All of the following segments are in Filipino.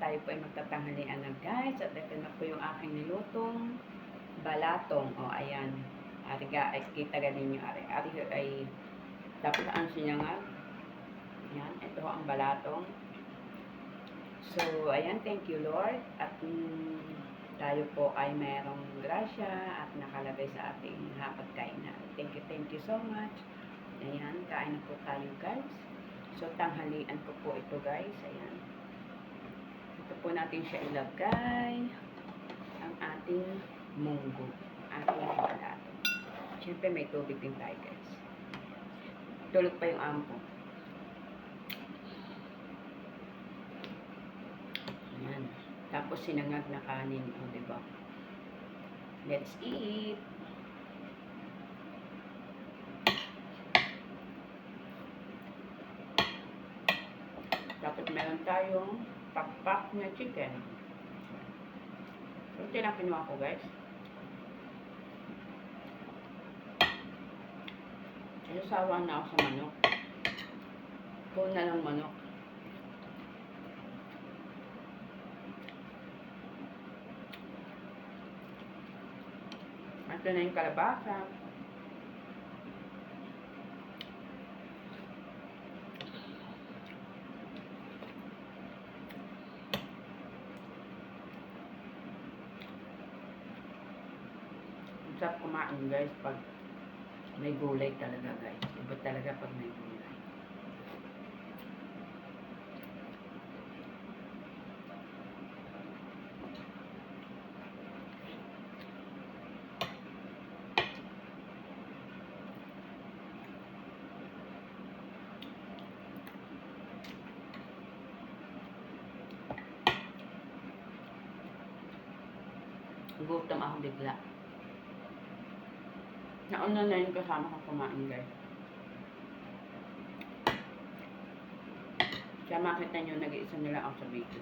tayo po ay magtatanghalian na guys. At ito na po yung aking nilutong balatong. O, ayan. Ariga, ay kita ganin nyo. Ari ay, tapos ang sinangag. Ayan, ito ang balatong. So, ayan, thank you Lord. At tayo po ay mayroong grasya at nakalagay sa ating hapagkainan. Thank you so much. Ayan, kain na po tayo guys. So, tanghalian ko po ito guys. Ayan. Ito po natin siya ilagay. Ang ating munggo. Ating balato. Siyempre may tubig din tayo guys. Tulog pa yung ampo. Ayan. Tapos sinangag na kanin. O, diba? Let's eat! Tapos meron tayong pakpak na chicken. So, ito lang kinuha ko guys. Nasasawa na ako sa manok. Puno na ng manok. Ito na yung kalabasa. Sarap kumain guys pag may gulay talaga guys. Iba talaga pag may gulay. Gutom ako bigla. Nauna na yung kasama ko kumain guys. Kaya makita nyo nag-iisa nila ako sa video.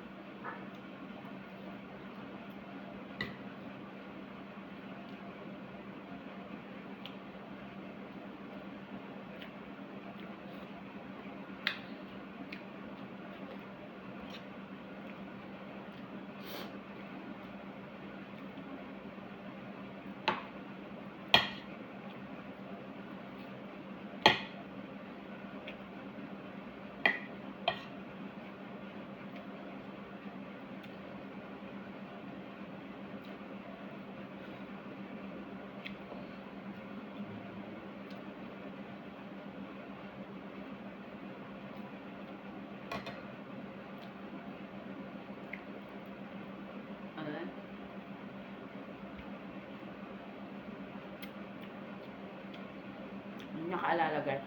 Nakaalala guys.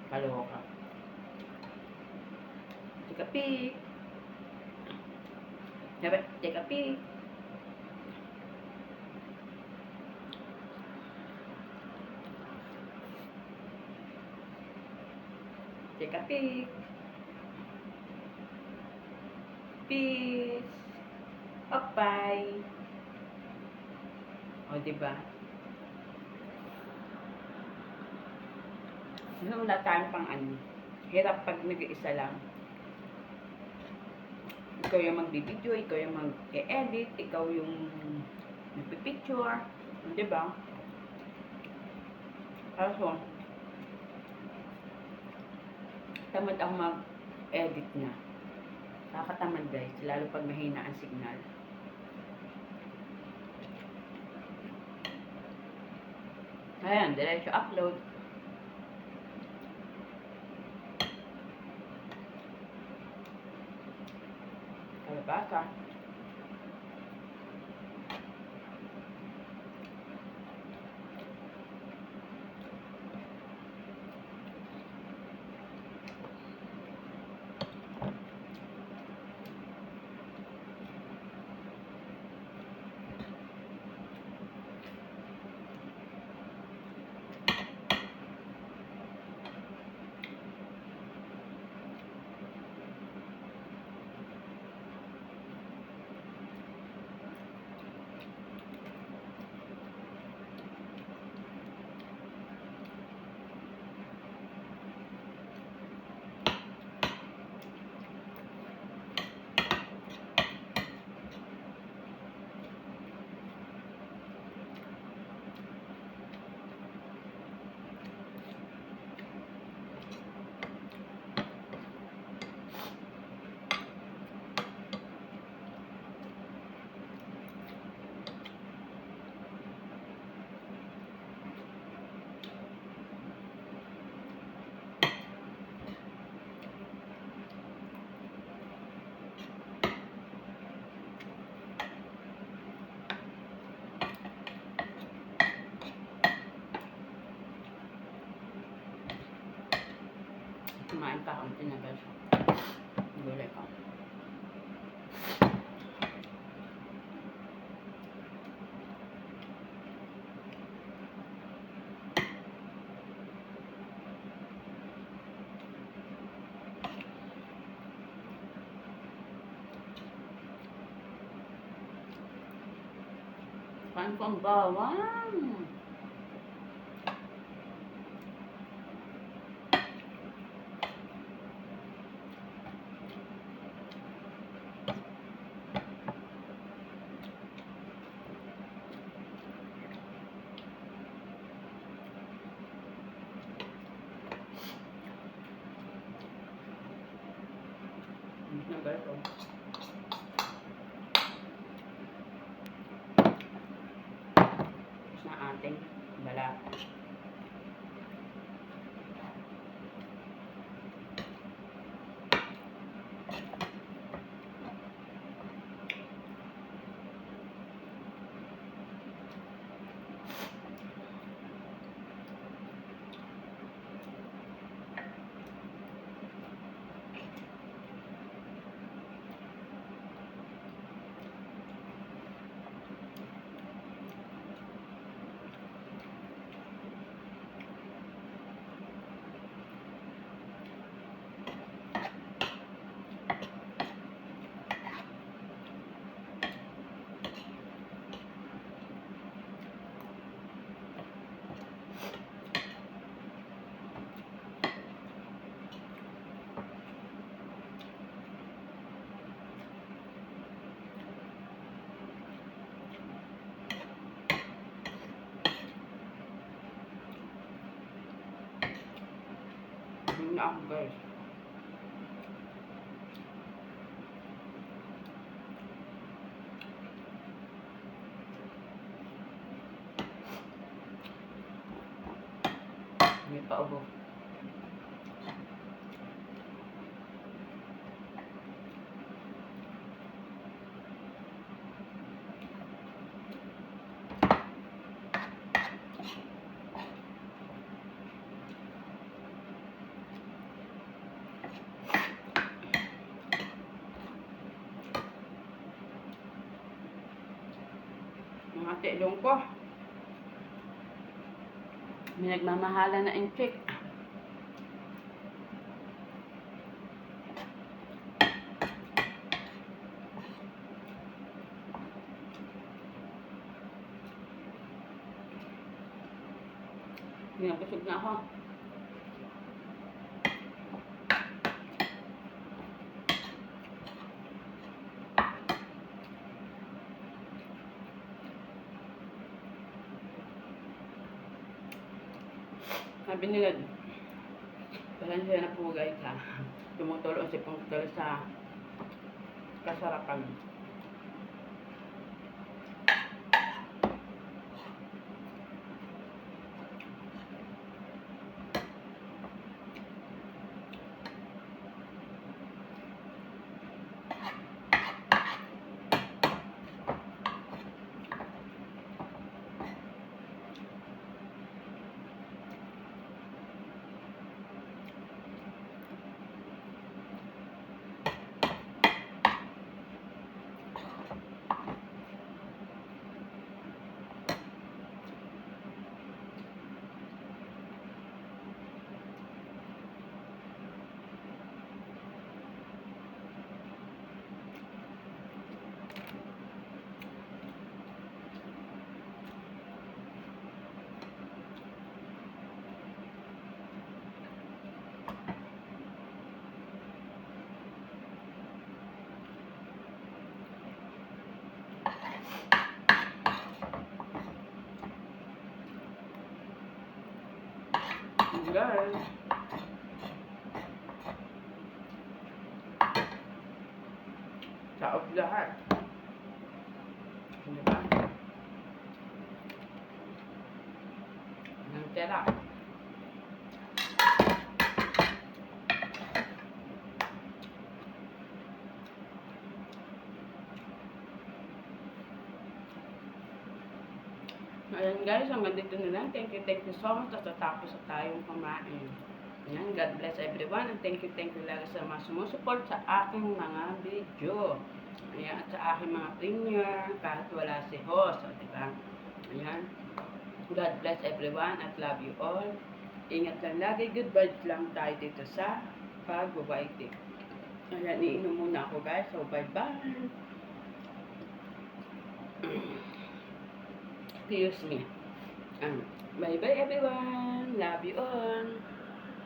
Kaloka. Take a peek. Dapat, take a peek. Take a peek. Peace. Bye-bye. O, diba? Wala tayong pang ano. Hirap pag nag-iisa lang. Ikaw yung magbibideo, ikaw yung mag-edit, ikaw yung nagpipicture. Diba? Kaso, tamad ako mag-edit na. Nakakatamad guys, lalo pag mahina ang signal. Ayan, diretso upload. Kalabasa. kumain ka kaunti na guys. Gulay ka. Kain ko ang bawang. Na guys, oh. Tapos na ating balat. Yun na ako guys. May paubo. Mga tilong ko. May nagmamahala na yung chick. Ginabusog na ako. Sabi nila, balansya na po guys ha. Tumutulong si Pungtol sa kasarapan. Guys, saot lahat. Diba? Ang tira. Ayan guys, hanggang dito na lang. Thank you so much. Tatapos na tayong kumain. Ayan, God bless everyone. And thank you lagi sa mga sumusuport sa aking mga video. Ayan, at sa aking mga premier, kahit wala si host. O, diba? Ayan. God bless everyone at love you all. Ingat lang lagi. Good vibes lang tayo dito sa pag-white. Ayan, iinom muna ako guys. So, bye-bye. Excuse me. Bye-bye everyone. Love you all.